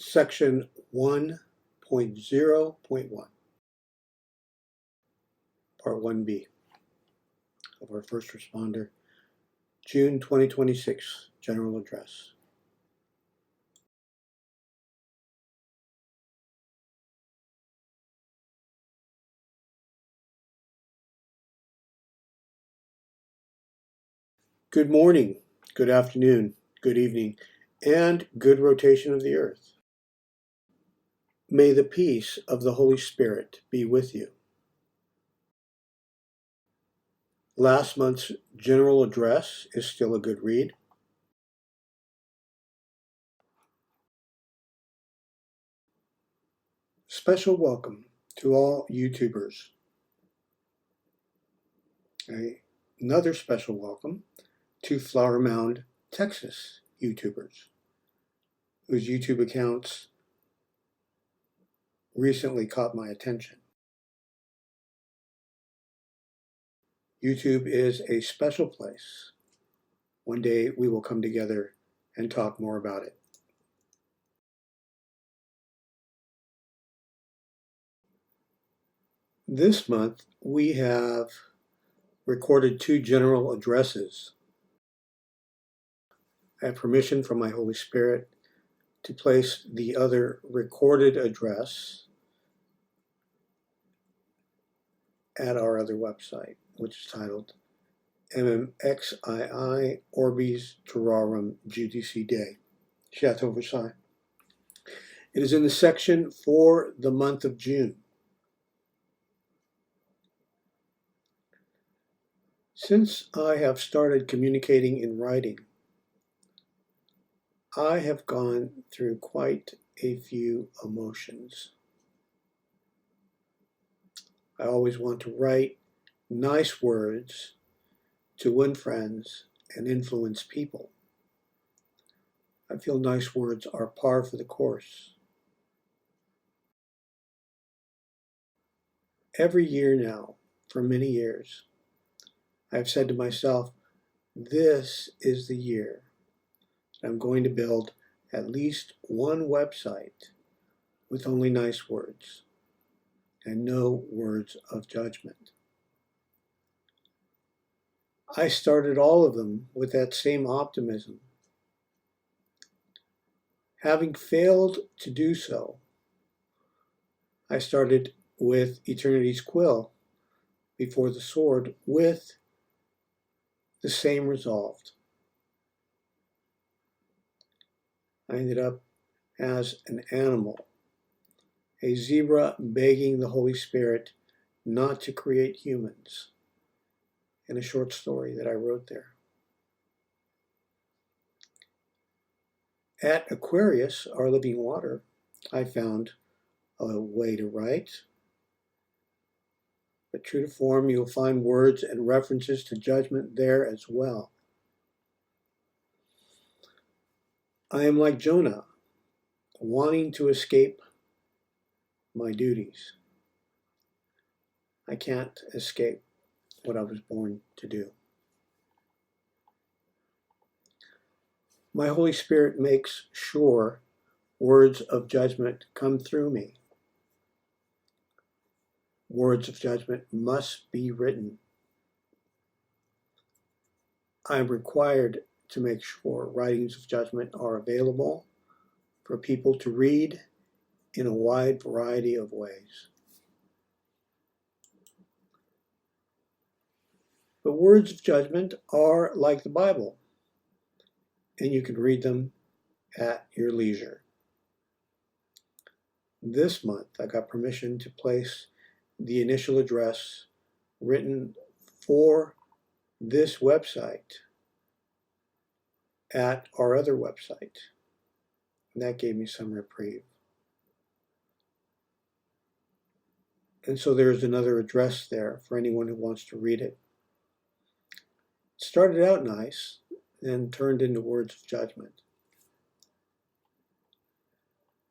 Section 1.0.1, Part 1B of our First Responder, June 2026 General Address. Good morning, good afternoon, good evening, and good rotation of the earth. May the peace of the Holy Spirit be with you. Last month's general address is still a good read. Special welcome to all YouTubers. Another special welcome to Flower Mound, Texas YouTubers, whose YouTube accounts recently caught my attention. YouTube is a special place. One day we will come together and talk more about it. This month we have recorded 2 general addresses. I have permission from my Holy Spirit to place the other recorded address at our other website, which is titled MMXII Orbis Terrarum Judicivm, Château Versailles. It is in the section for the month of June. Since I have started communicating in writing, I have gone through quite a few emotions. I always want to write nice words to win friends and influence people. I feel nice words are par for the course. Every year now, for many years, I have said to myself, this is the year I'm going to build at least one website with only nice words and no words of judgment. I started all of them with that same optimism. Having failed to do so, I started with Eternity's Quill before the sword with the same resolve. I ended up as an animal, a zebra begging the Holy Spirit not to create humans, in a short story that I wrote there. At Aquarius, Our Living Water, I found a way to write. But true to form, you'll find words and references to judgment there as well. I am like Jonah, wanting to escape my duties. I can't escape what I was born to do. My Holy Spirit makes sure words of judgment come through me. Words of judgment must be written. I am required to make sure writings of judgment are available for people to read in a wide variety of ways. But words of judgment are like the Bible, and you can read them at your leisure. This month, I got permission to place the initial address written for this website at our other website. And that gave me some reprieve. And so there's another address there for anyone who wants to read it. It started out nice, then turned into words of judgment.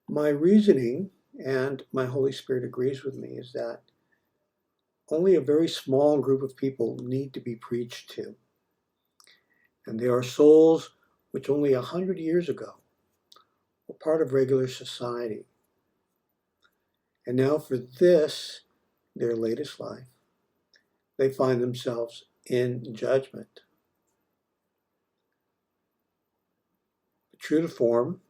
My reasoning, and my Holy Spirit agrees with me, is that only a very small group of people need to be preached to. And they are souls which only 100 years ago were part of regular society. And now for this, their latest life, they find themselves in judgment. But true to form,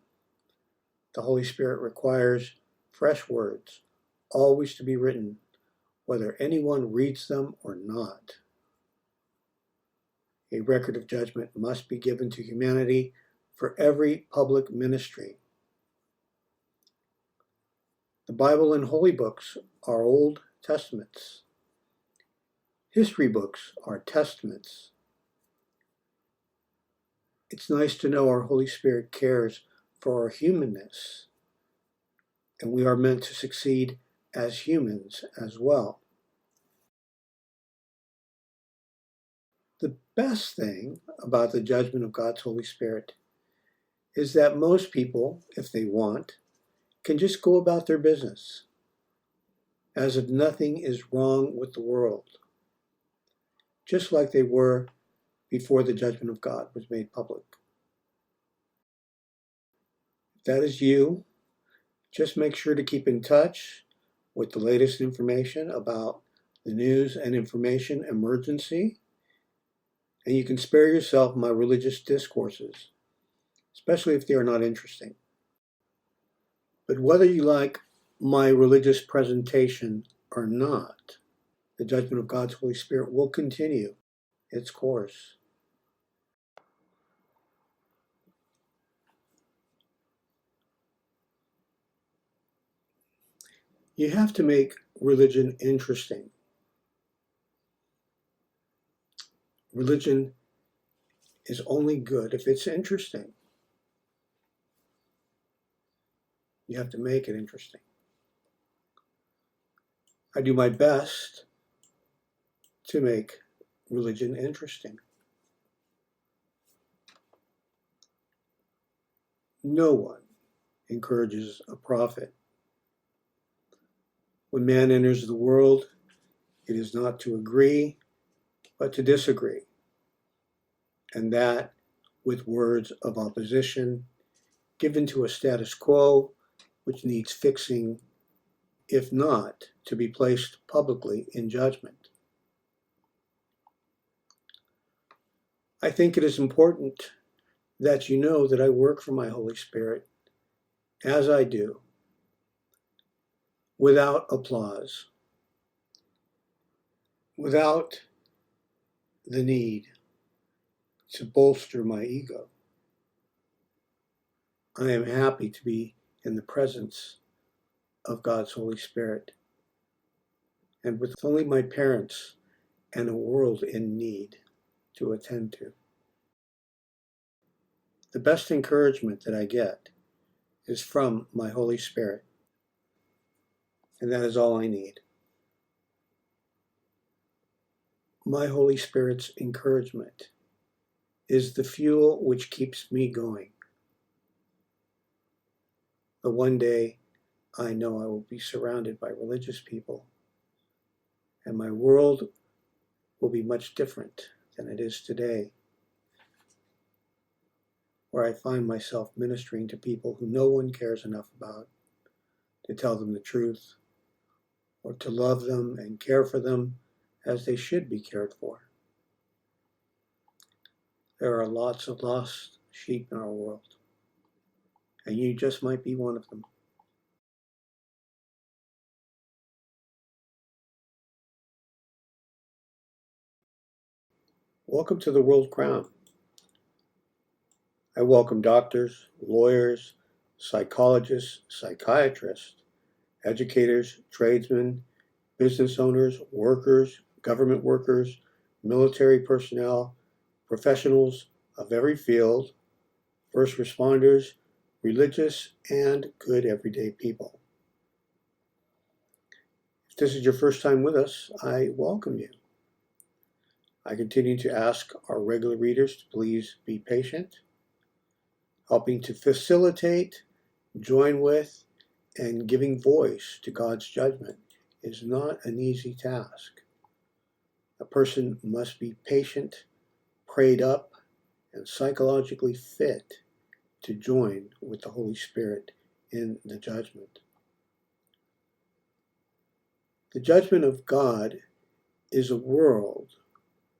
the Holy Spirit requires fresh words, always to be written, whether anyone reads them or not. A record of judgment must be given to humanity for every public ministry. The Bible and holy books are Old Testaments. History books are testaments. It's nice to know our Holy Spirit cares for our humanness, and we are meant to succeed as humans as well. The best thing about the judgment of God's Holy Spirit is that most people, if they want, can just go about their business as if nothing is wrong with the world, just like they were before the judgment of God was made public. If that is you, just make sure to keep in touch with the latest information about the news and information emergency, and you can spare yourself my religious discourses, especially if they are not interesting. But whether you like my religious presentation or not, the judgment of God's Holy Spirit will continue its course. You have to make religion interesting. Religion is only good if it's interesting. You have to make it interesting. I do my best to make religion interesting. No one encourages a prophet. When man enters the world, it is not to agree, but to disagree, and that with words of opposition given to a status quo which needs fixing, if not to be placed publicly in judgment. I think it is important that you know that I work for my Holy Spirit as I do, without applause, without the need to bolster my ego. I am happy to be in the presence of God's Holy Spirit, and with only my parents and a world in need to attend to. The best encouragement that I get is from my Holy Spirit, and that is all I need. My Holy Spirit's encouragement is the fuel which keeps me going. But one day, I know I will be surrounded by religious people, and my world will be much different than it is today, where I find myself ministering to people who no one cares enough about to tell them the truth, or to love them and care for them as they should be cared for. There are lots of lost sheep in our world, and you just might be one of them. Welcome to the World Crown. I welcome doctors, lawyers, psychologists, psychiatrists, educators, tradesmen, business owners, workers, government workers, military personnel, professionals of every field, first responders, religious, and good everyday people. If this is your first time with us, I welcome you. I continue to ask our regular readers to please be patient. Helping to facilitate, join with, and giving voice to God's judgment is not an easy task. A person must be patient, prayed up, and psychologically fit to join with the Holy Spirit in the judgment. The judgment of God is a world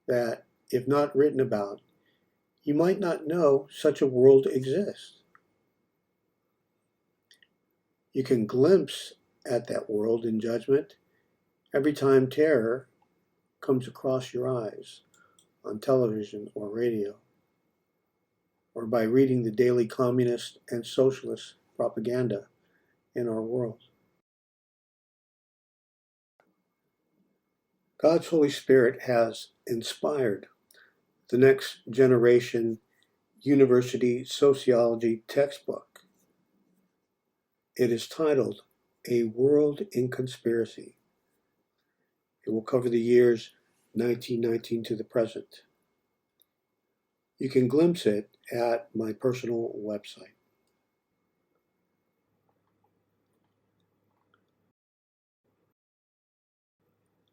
that, if not written about, you might not know such a world exists. You can glimpse at that world in judgment every time terror comes across your eyes on television or radio, or by reading the daily communist and socialist propaganda in our world. God's Holy Spirit has inspired the next generation university sociology textbook. It is titled A World in Conspiracy. It will cover the years 1919 to the present. You can glimpse it at my personal website.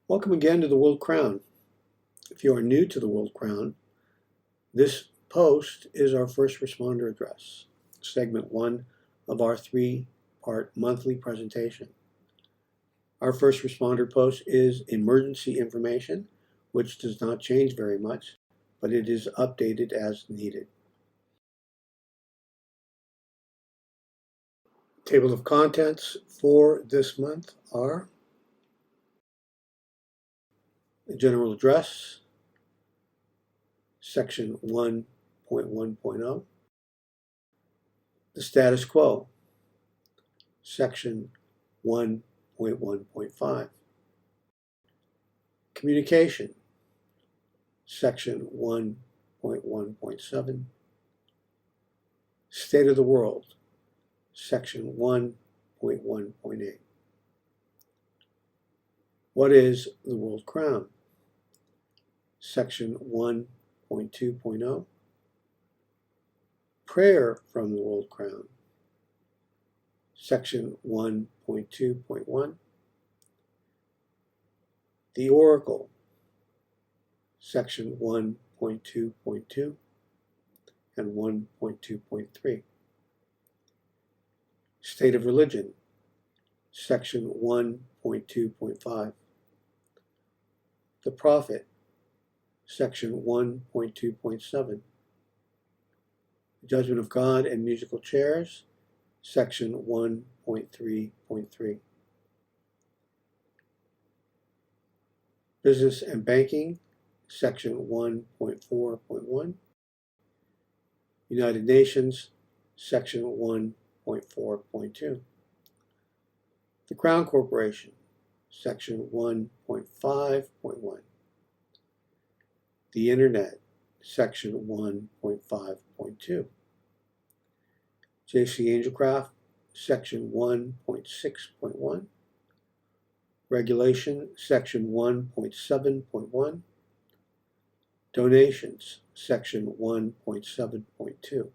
Welcome again to the World Crown. If you are new to the World Crown, this post is our first responder address, segment 1 of our 3-part monthly presentation. Our first responder post is emergency information, which does not change very much, but it is updated as needed. Table of contents for this month are the general address, section 1.1.0, the status quo, section 1.1.5, communication, section 1.1.7, state of the world, section 1.1.8. What is the World Crown? Section 1.2.0. Prayer from the World Crown. Section 1.2.1. The Oracle. Section 1.2.2 and 1.2.3. State of Religion. Section 1.2.5. The Prophet. Section 1.2.7. Judgment of God and Musical Chairs, section 1.3.3. Business and Banking, section 1.4.1. United Nations, section 1.4.2. The Crown Corporation, section 1.5.1. The Internet, section 1.5.2. JC Angelcraft, section 1.6.1. Regulation, section 1.7.1. Donations, section 1.7.2.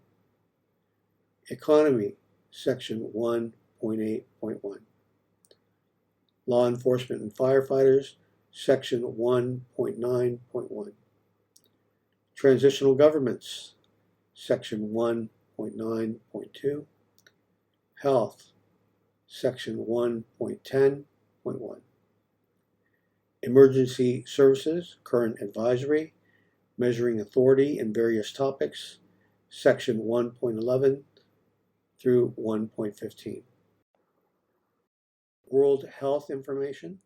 Economy, section 1.8.1. Law Enforcement and Firefighters, section 1.9.1. Transitional Governments, section 1.9.2. Health, section 1.10.1. Emergency Services, Current Advisory, Measuring Authority in Various Topics, section 1.11 through 1.15. World Health Information,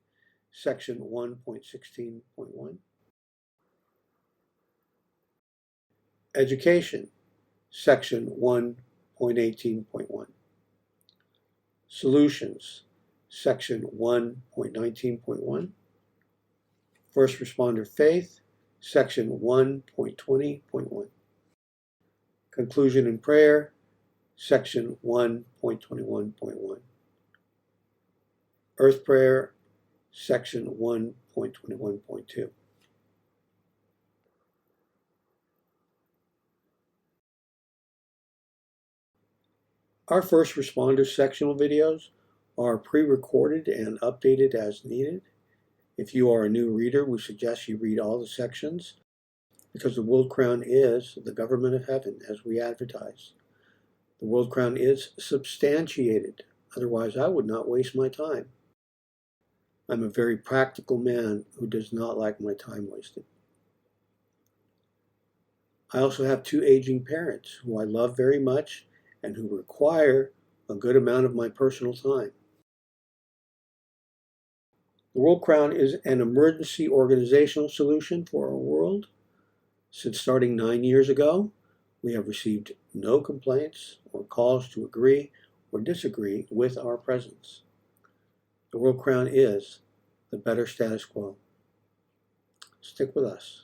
section 1.16.1. Education, section 1.18.1. Solutions, section 1.19.1. First Responder Faith, section 1.20.1. Conclusion and Prayer, section 1.21.1. Earth Prayer, section 1.21.2. Our first responder sectional videos are pre-recorded and updated as needed. If you are a new reader, we suggest you read all the sections because the World Crown is the government of heaven as we advertise. The World Crown is substantiated, otherwise I would not waste my time. I'm a very practical man who does not like my time wasted. I also have 2 aging parents who I love very much and who require a good amount of my personal time. The World Crown is an emergency organizational solution for our world. Since starting 9 years ago, we have received no complaints or calls to agree or disagree with our presence. The World Crown is the better status quo. Stick with us.